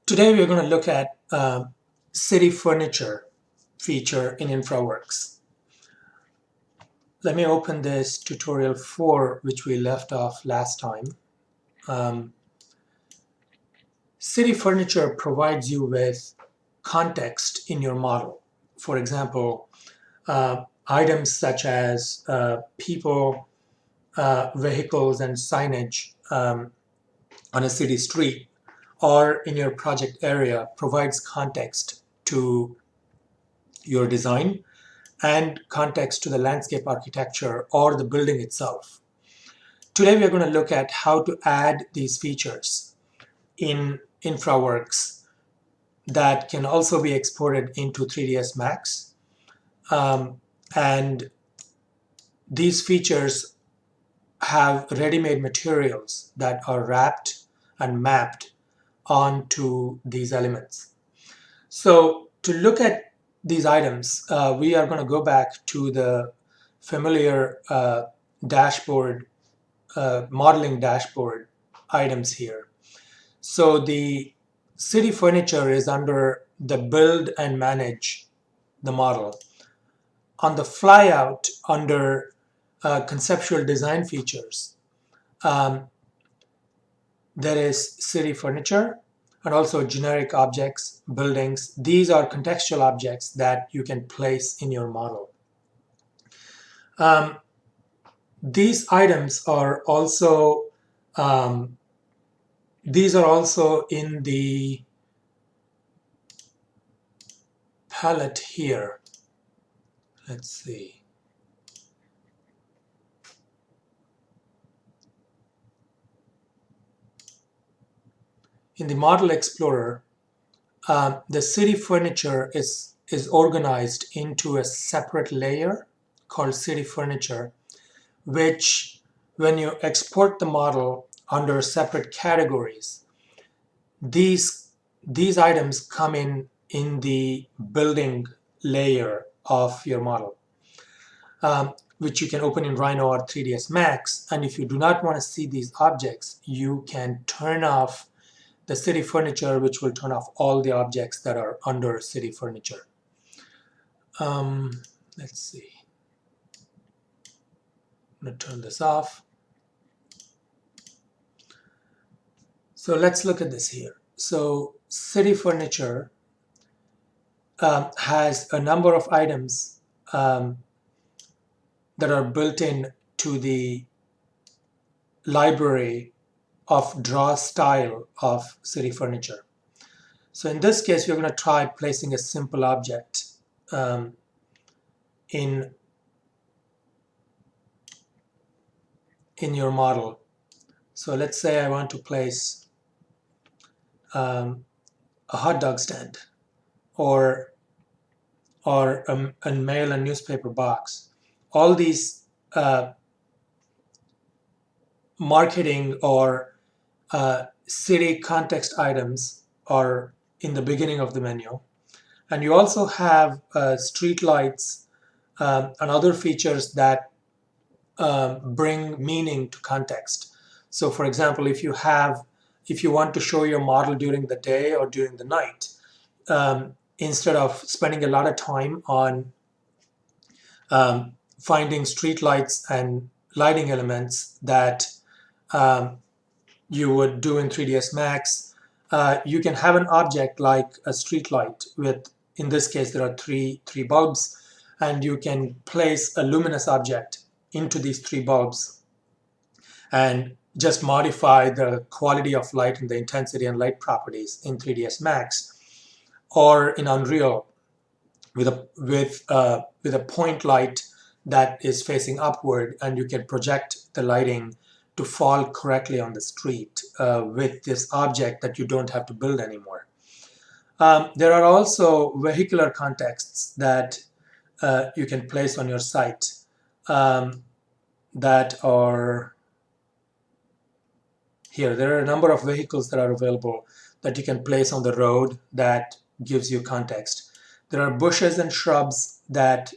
Today we're going to look at city furniture feature in InfraWorks. Let me open this tutorial 4, which we left off last time. City furniture provides you with context in your model. For example, items such as people, vehicles, and signage on a city street or in your project area provides context to your design and context to the landscape architecture or the building itself. Today we are going to look at how to add these features in InfraWorks that can also be exported into 3ds Max. And these features have ready-made materials that are wrapped and mapped onto these elements. So to look at these items, we are going to go back to the familiar dashboard, modeling dashboard items here. So the city furniture is under the build and manage the model. On the flyout under conceptual design features, there is city furniture and also generic objects, buildings. These are contextual objects that you can place in your model. These items are also in the palette here. Let's see. In the Model Explorer, the city furniture is organized into a separate layer called city furniture, which when you export the model under separate categories, these items come in the building layer of your model, which you can open in Rhino or 3ds Max. And if you do not want to see these objects, you can turn off the city furniture, which will turn off all the objects that are under city furniture. Let's see. I'm going to turn this off. So let's look at this here. So city furniture has a number of items that are built in to the library of draw style of city furniture. So in this case, we're going to try placing a simple object in your model. So let's say I want to place a hot dog stand or a mail and newspaper box. All these marketing or city context items are in the beginning of the menu. And you also have street lights and other features that bring meaning to context. So for example, if you want to show your model during the day or during the night, instead of spending a lot of time on finding street lights and lighting elements that you would do in 3ds Max, you can have an object like a street light with, in this case, there are three bulbs, and you can place a luminous object into these 3 bulbs and just modify the quality of light and the intensity and light properties in 3ds Max or in Unreal with a point light that is facing upward, and you can project the lighting to fall correctly on the street with this object that you don't have to build anymore. There are also vehicular contexts that you can place on your site that are here. There are a number of vehicles that are available that you can place on the road that gives you context. There are bushes and shrubs that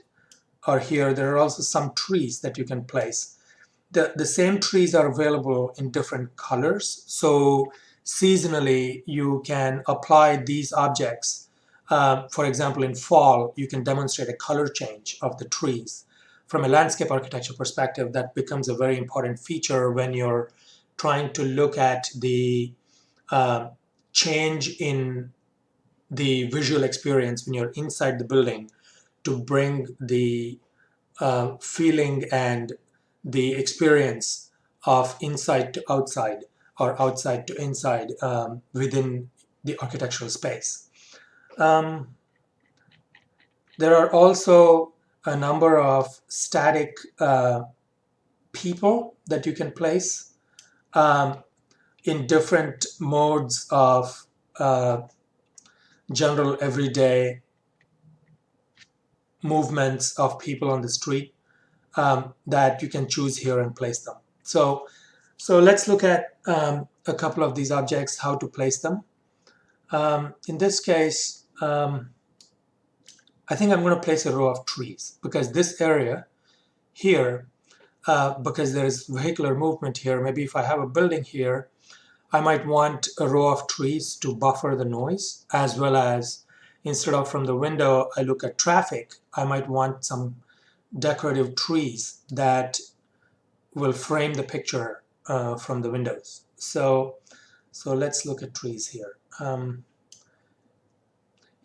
are here. There are also some trees that you can place. The same trees are available in different colors. So seasonally you can apply these objects. For example, in fall, you can demonstrate a color change of the trees. From a landscape architecture perspective, that becomes a very important feature when you're trying to look at the change in the visual experience when you're inside the building to bring the feeling and the experience of inside to outside or outside to inside within the architectural space. There are also a number of static people that you can place in different modes of general everyday movements of people on the street that you can choose here and place them. So let's look at a couple of these objects, how to place them. In this case, I think I'm going to place a row of trees because this area here, because there is vehicular movement here, maybe if I have a building here, I might want a row of trees to buffer the noise, as well as instead of from the window I look at traffic, I might want some decorative trees that will frame the picture from the windows. So let's look at trees here. In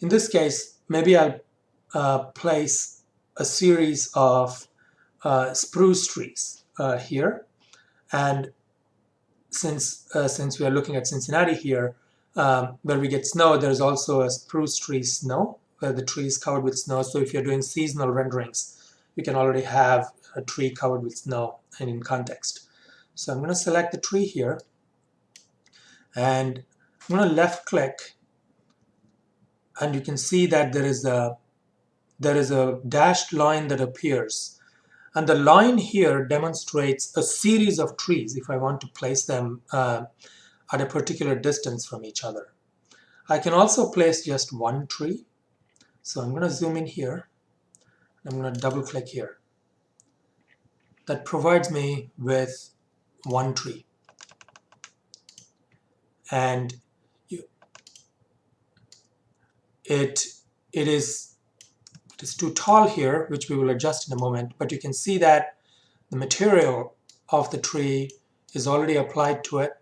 this case, maybe I'll place a series of spruce trees here, and since we are looking at Cincinnati here, where we get snow, there's also a spruce tree snow, where the tree is covered with snow. So if you're doing seasonal renderings, you can already have a tree covered with snow and in context. So I'm going to select the tree here, and I'm going to left click, and you can see that there is a dashed line that appears. And the line here demonstrates a series of trees if I want to place them at a particular distance from each other. I can also place just one tree. So I'm going to zoom in here. I'm going to double click here. That provides me with one tree. And it is too tall here, which we will adjust in a moment, but you can see that the material of the tree is already applied to it,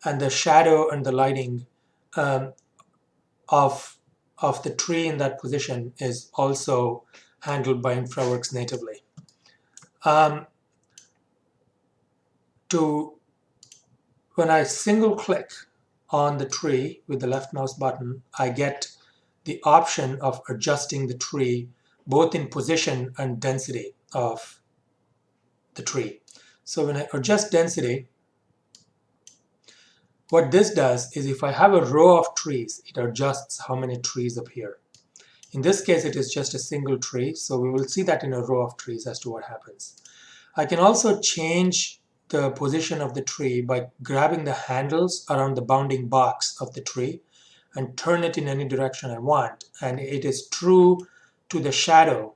and the shadow and the lighting of the tree in that position is also handled by InfraWorks natively. When I single click on the tree with the left mouse button, I get the option of adjusting the tree both in position and density of the tree. So when I adjust density, what this does is if I have a row of trees, it adjusts how many trees appear. In this case, it is just a single tree, so we will see that in a row of trees as to what happens. I can also change the position of the tree by grabbing the handles around the bounding box of the tree and turn it in any direction I want, and it is true to the shadow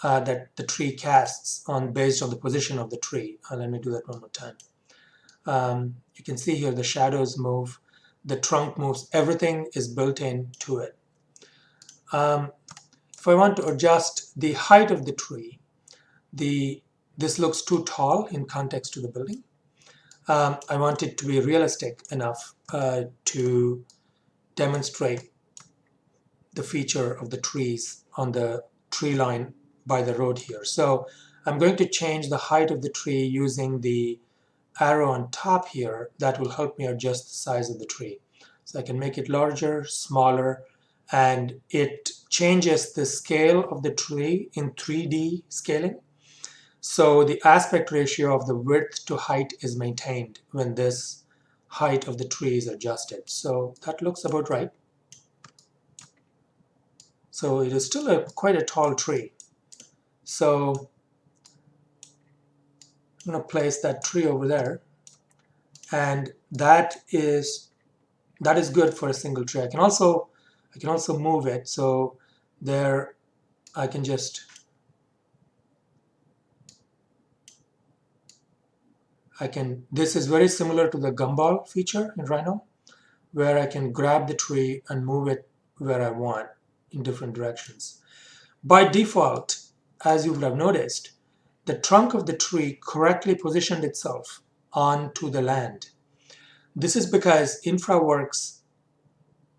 that the tree casts based on the position of the tree. Let me do that one more time. You can see here the shadows move, the trunk moves, everything is built into it. If I want to adjust the height of the tree, this looks too tall in context to the building. I want it to be realistic enough to demonstrate the feature of the trees on the tree line by the road here. So I'm going to change the height of the tree using the arrow on top here. That will help me adjust the size of the tree. So I can make it larger, smaller, and it changes the scale of the tree in 3D scaling. So the aspect ratio of the width to height is maintained when this height of the tree is adjusted. So that looks about right. So it is still quite a tall tree. So I'm going to place that tree over there, and that is good for a single tree. I can also move it, so there I can just this is very similar to the gumball feature in Rhino. where I can grab the tree and move it where I want in different directions. By default, as you would have noticed, the trunk of the tree correctly positioned itself onto the land. This is because InfraWorks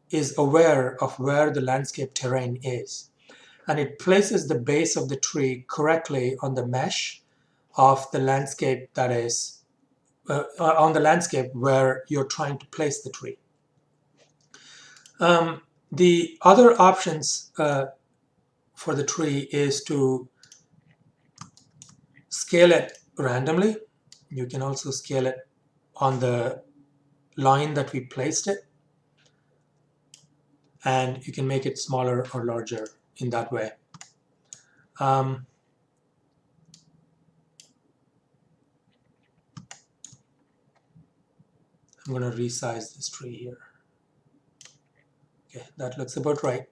is aware of where the landscape terrain is, and it places the base of the tree correctly on the mesh of the landscape that is on the landscape where you're trying to place the tree. The other options for the tree is to scale it randomly. You can also scale it on the line that we placed it, and you can make it smaller or larger in that way. I'm going to resize this tree here. Okay, that looks about right.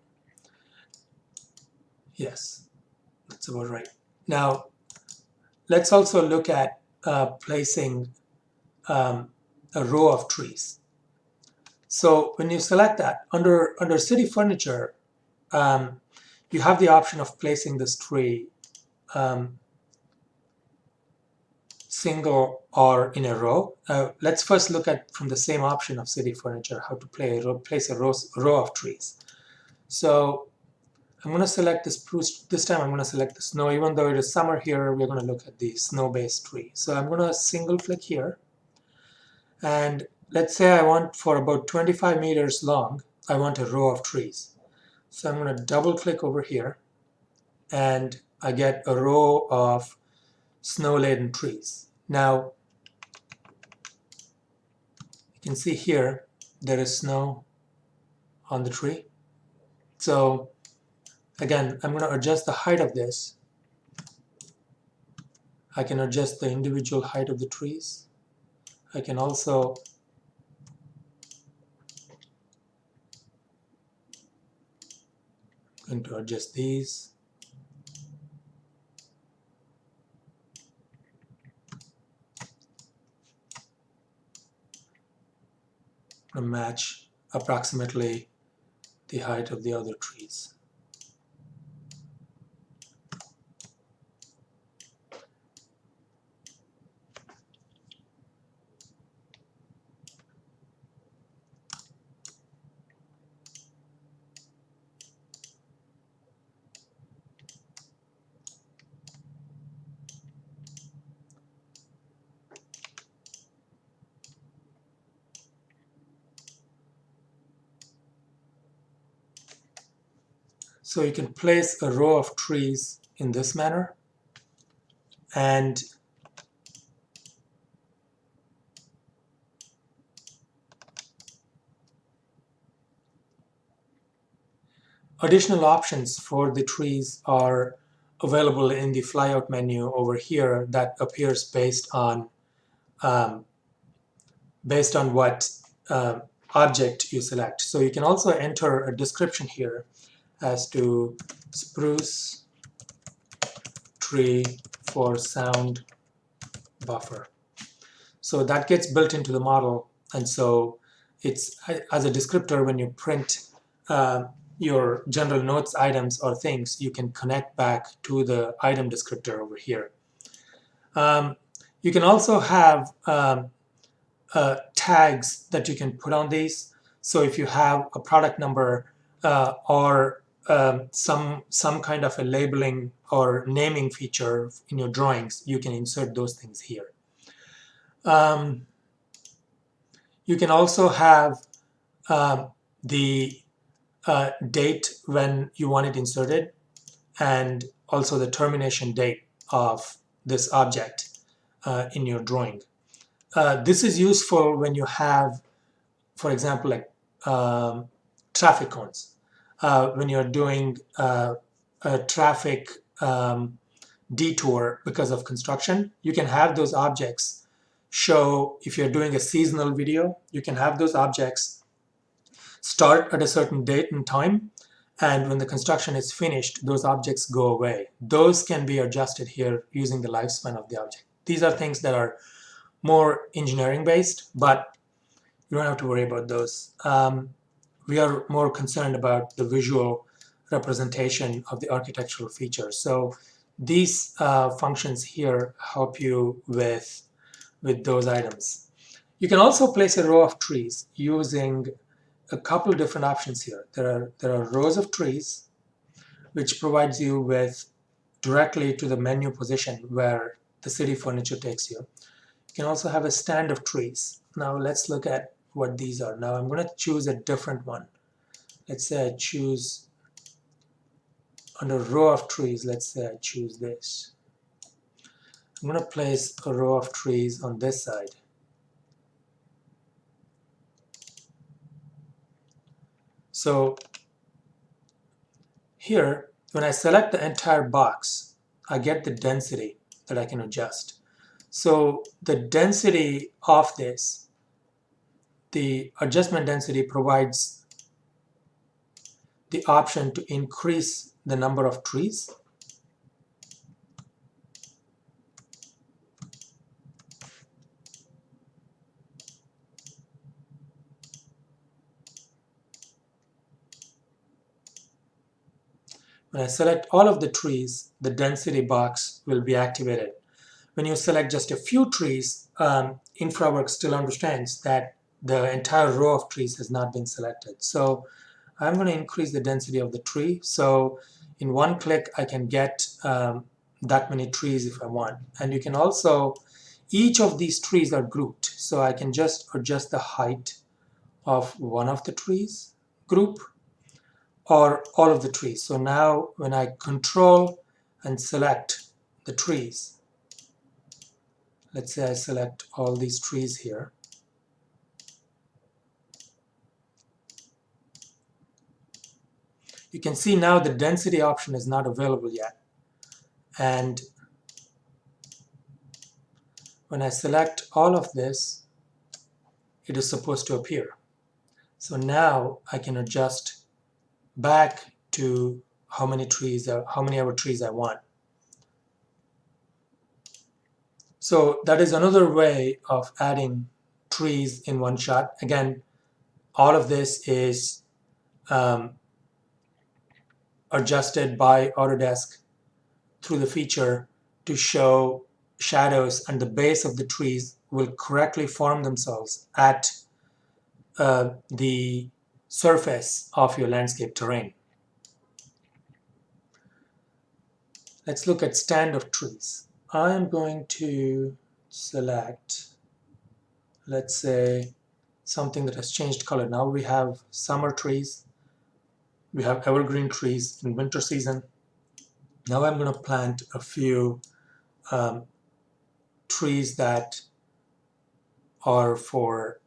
Yes, that's about right. Now, let's also look at placing a row of trees. So when you select that, under city furniture, you have the option of placing this tree single or in a row. Let's first look at, from the same option of city furniture, how to place a row of trees. So I'm going to select this spruce. This time I'm going to select the snow. Even though it is summer here, we're going to look at the snow-based tree. So I'm going to single click here. And let's say I want, for about 25 meters long, I want a row of trees. So I'm going to double click over here, and I get a row of snow-laden trees. Now, you can see here, there is snow on the tree. So again, I'm going to adjust the height of this. I can adjust the individual height of the trees. I can also going to adjust these. To match approximately the height of the other trees. So you can place a row of trees in this manner, and additional options for the trees are available in the flyout menu over here that appears based on what object you select. So you can also enter a description here as to spruce tree for sound buffer. So that gets built into the model, and so it's as a descriptor. When you print your general notes items or things, you can connect back to the item descriptor over here. You can also have tags that you can put on these. So if you have a product number or some kind of a labeling or naming feature in your drawings, you can insert those things here. You can also have the date when you want it inserted, and also the termination date of this object in your drawing. This is useful when you have, for example, like traffic cones. When you're doing a traffic detour because of construction, you can have those objects show. If you're doing a seasonal video, you can have those objects start at a certain date and time, and when the construction is finished, those objects go away. Those can be adjusted here using the lifespan of the object. These are things that are more engineering based, but You don't have to worry about those. We are more concerned about the visual representation of the architectural features. So these functions here help you with those items. You can also place a row of trees using a couple different options here. There are rows of trees, which provides you with directly to the menu position where the city furniture takes you. You can also have a stand of trees. Now let's look at what these are. Now I'm going to choose a different one. Let's say I choose under row of trees. Let's say I choose this. I'm going to place a row of trees on this side. So here, when I select the entire box, I get the density that I can adjust. So the density of this, the adjustment density provides the option to increase the number of trees. When I select all of the trees, the density box will be activated. When you select just a few trees, InfraWorks still understands that the entire row of trees has not been selected. So I'm going to increase the density of the tree. So in one click, I can get that many trees if I want. And you can also, each of these trees are grouped. So I can just adjust the height of one of the trees group or all of the trees. So now when I control and select the trees, let's say I select all these trees here. You can see now the density option is not available yet. And when I select all of this, it is supposed to appear. So now I can adjust back to how many other trees I want. So that is another way of adding trees in one shot. Again, all of this is adjusted by Autodesk through the feature to show shadows, and the base of the trees will correctly form themselves at the surface of your landscape terrain. Let's look at stand of trees. I am going to select, let's say, something that has changed color. Now we have summer trees, we have evergreen trees in winter season. Now I'm going to plant a few trees that are for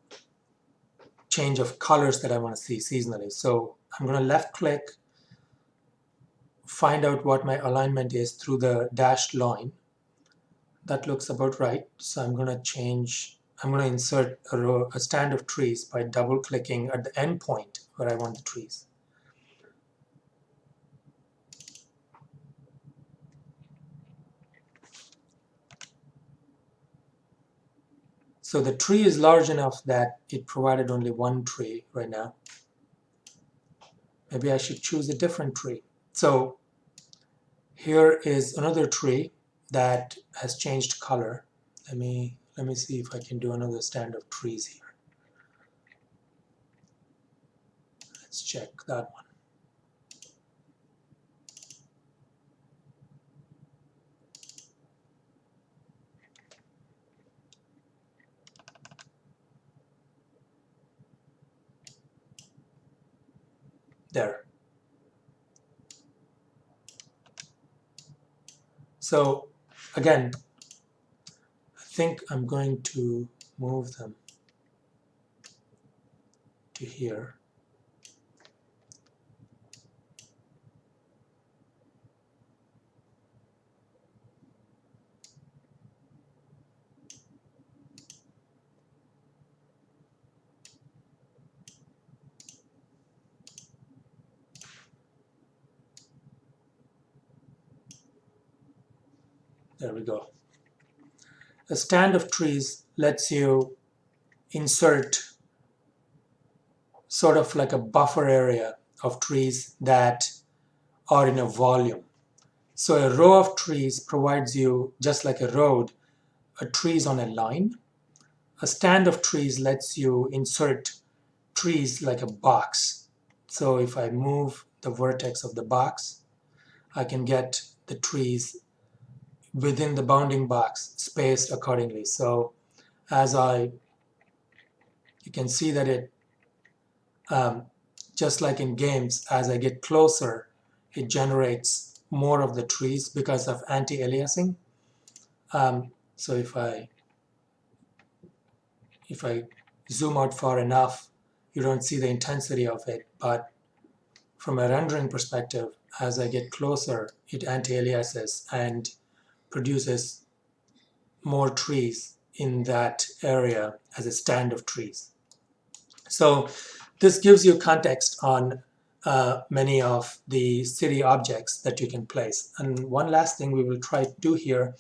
change of colors that I want to see seasonally. So I'm going to left click, find out what my alignment is through the dashed line. That looks about right. So I'm going to insert a stand of trees by double clicking at the end point where I want the trees. So the tree is large enough that it provided only one tree right now. Maybe I should choose a different tree. So here is another tree that has changed color. Let me see if I can do another stand of trees here. Let's check that one. There. So again, I think I'm going to move them to here. There we go. A stand of trees lets you insert sort of like a buffer area of trees that are in a volume. So a row of trees provides you, just like a road, a trees on a line. A stand of trees lets you insert trees like a box. So if I move the vertex of the box, I can get the trees within the bounding box spaced accordingly. So you can see that it, just like in games, as I get closer, it generates more of the trees because of anti-aliasing. So if I zoom out far enough, you don't see the intensity of it, but from a rendering perspective, as I get closer, it anti-aliases and produces more trees in that area as a stand of trees. So this gives you context on many of the city objects that you can place. And one last thing we will try to do here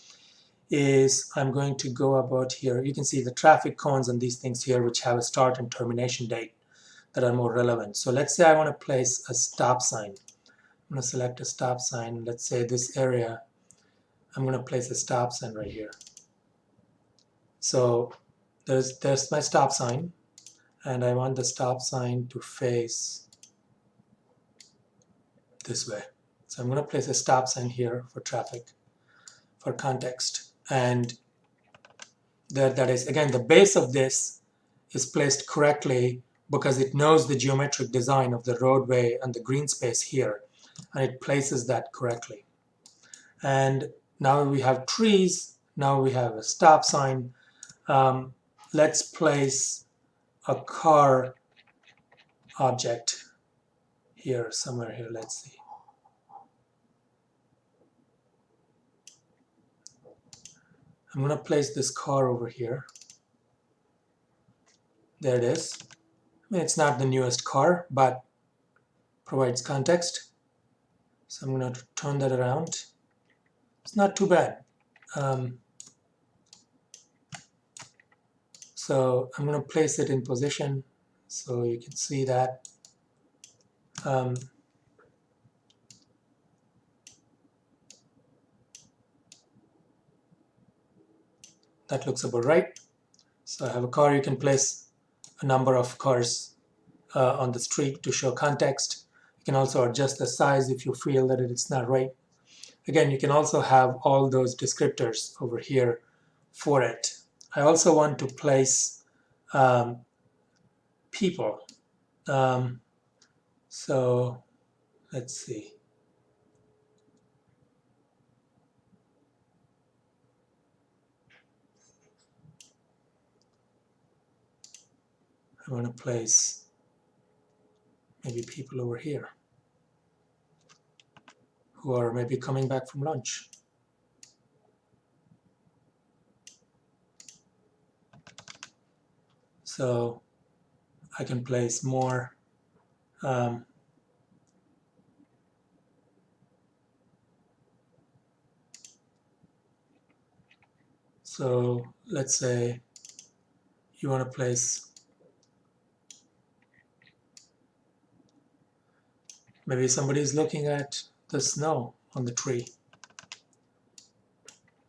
is I'm going to go about here. You can see the traffic cones and these things here, which have a start and termination date that are more relevant. So let's say I want to place a stop sign. I'm going to select a stop sign. Let's say this area, I'm going to place a stop sign right here. So there's my stop sign, and I want the stop sign to face this way. So I'm going to place a stop sign here for traffic, for context. And that is, again, the base of this is placed correctly because it knows the geometric design of the roadway and the green space here, and it places that correctly. And now we have trees, now we have a stop sign. Let's place a car object here, somewhere here, let's see. I'm going to place this car over here. There it is. I mean, it's not the newest car, but provides context. So I'm going to turn that around. It's not too bad. So I'm going to place it in position so you can see that. That looks about right. So I have a car. You can place a number of cars on the street to show context. You can also adjust the size if you feel that it's not right. Again, you can also have all those descriptors over here for it. I also want to place people. So let's see. I want to place maybe people over here who are maybe coming back from lunch. So I can place more so let's say you want to place maybe somebody's looking at the snow on the tree.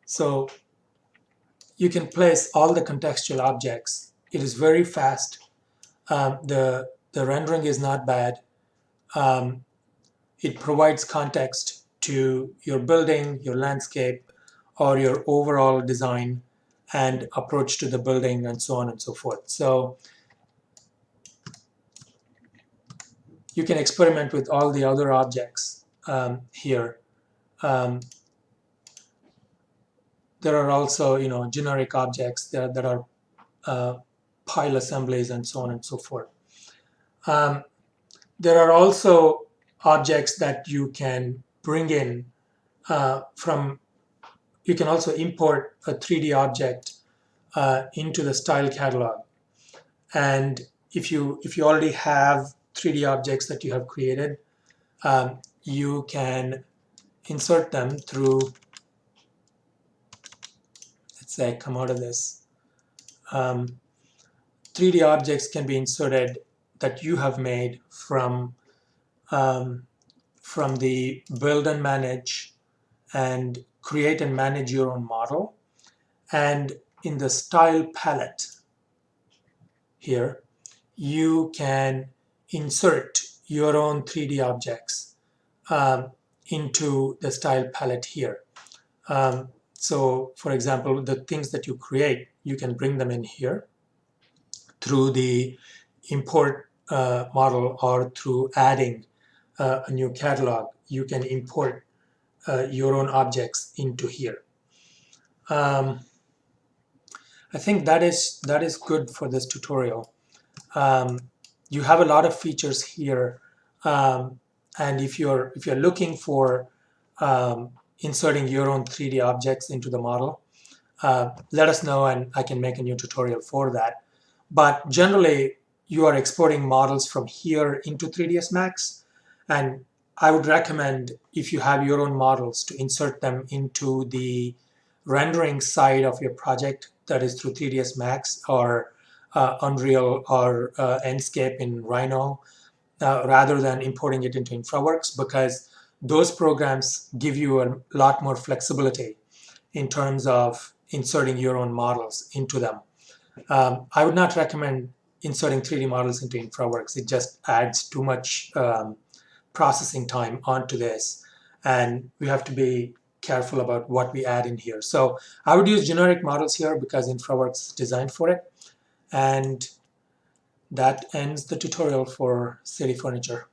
So you can place all the contextual objects. It is very fast. The rendering is not bad. It provides context to your building, your landscape, or your overall design and approach to the building, and so on and so forth. So you can experiment with all the other objects here. There are also, generic objects that are pile assemblies and so on and so forth. There are also objects that you can bring in from. You can also import a 3D object into the style catalog, and if you already have 3D objects that you have created, you can insert them through. Let's say come out of this. 3D objects can be inserted that you have made from the build and manage and create and manage your own model. And in the style palette here, you can insert your own 3D objects into the style palette here. So for example, the things that you create, you can bring them in here through the import model, or through adding a new catalog. You can import your own objects into here. I think that is good for this tutorial. You have a lot of features here, and if you're looking for inserting your own 3D objects into the model, let us know and I can make a new tutorial for that. But generally, you are exporting models from here into 3ds Max, and I would recommend, if you have your own models, to insert them into the rendering side of your project, that is through 3ds Max or Unreal or Enscape in Rhino, rather than importing it into InfraWorks, because those programs give you a lot more flexibility in terms of inserting your own models into them. I would not recommend inserting 3D models into InfraWorks. It just adds too much processing time onto this, and we have to be careful about what we add in here. So I would use generic models here because InfraWorks is designed for it. And that ends the tutorial for city furniture.